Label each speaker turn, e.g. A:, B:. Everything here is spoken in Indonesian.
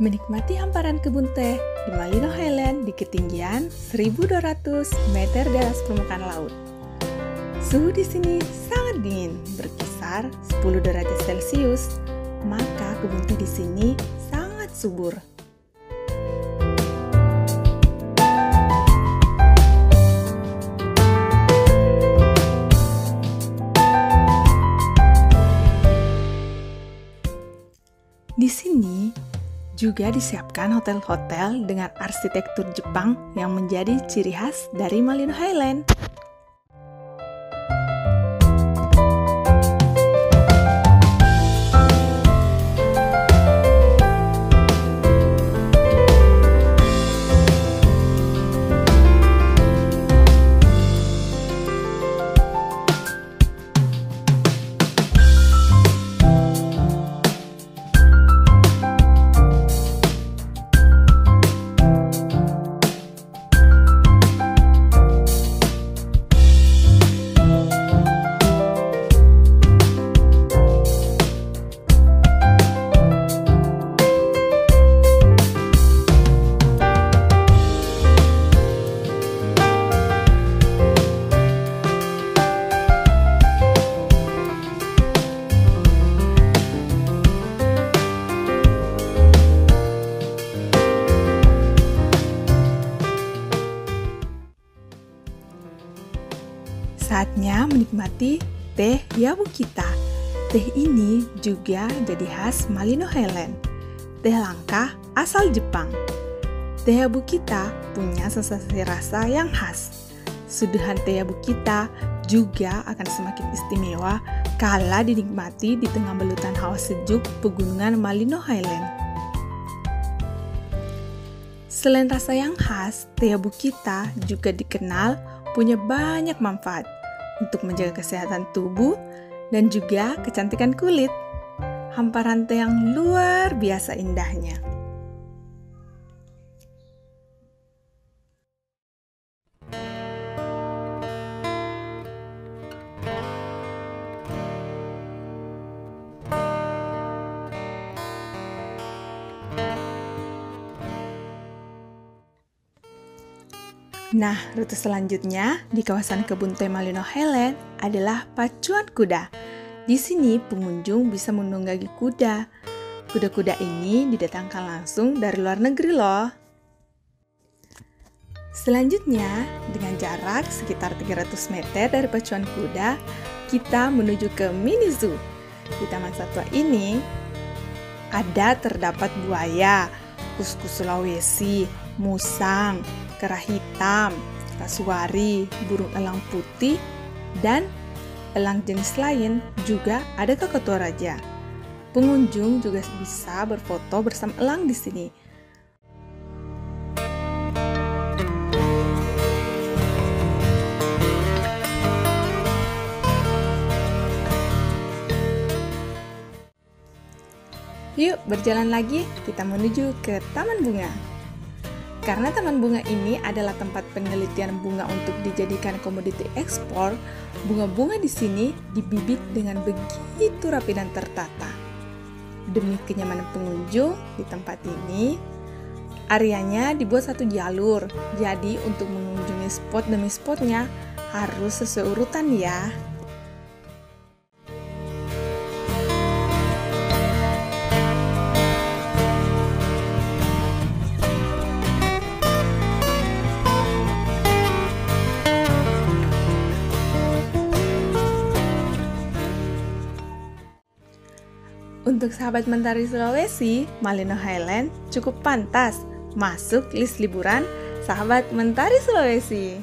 A: Menikmati hamparan kebun teh di Malino Highland di ketinggian 1.200 meter di atas permukaan laut. Suhu di sini sangat dingin, berkisar 10 derajat Celcius, maka kebun teh di sini sangat subur. Di sini juga disiapkan hotel-hotel dengan arsitektur Jepang yang menjadi ciri khas dari Malino Highland. Saatnya menikmati teh Yabukita. Teh ini juga jadi khas Malino Highland. Teh langka asal Jepang. Teh Yabukita punya sensasi rasa yang khas. Suduhan teh Yabukita juga akan semakin istimewa kala dinikmati di tengah belutan hawa sejuk pegunungan Malino Highland. Selain rasa yang khas, teh Yabukita juga dikenal punya banyak manfaat untuk menjaga kesehatan tubuh dan juga kecantikan kulit. Hamparan teh yang luar biasa indahnya. Nah, rute selanjutnya di kawasan kebun teh Malino Highland adalah pacuan kuda. Di sini pengunjung bisa menunggangi kuda. Kuda-kuda ini didatangkan langsung dari luar negeri loh. Selanjutnya, dengan jarak sekitar 300 meter dari pacuan kuda, kita menuju ke mini zoo. Di taman satwa ini terdapat buaya, kuskus Sulawesi, musang, kera hitam, kasuari, burung elang putih, dan elang jenis lain, juga ada kakatua raja. Pengunjung juga bisa berfoto bersama elang di sini. Yuk berjalan lagi, kita menuju ke Taman Bunga. Karena taman bunga ini adalah tempat penelitian bunga untuk dijadikan komoditi ekspor, bunga-bunga di sini dibibit dengan begitu rapi dan tertata. Demi kenyamanan pengunjung di tempat ini, areanya dibuat satu jalur, jadi untuk mengunjungi spot demi spotnya harus sesuai urutan ya. Untuk sahabat Mentari Sulawesi, Malino Highland cukup pantas masuk list liburan sahabat Mentari Sulawesi.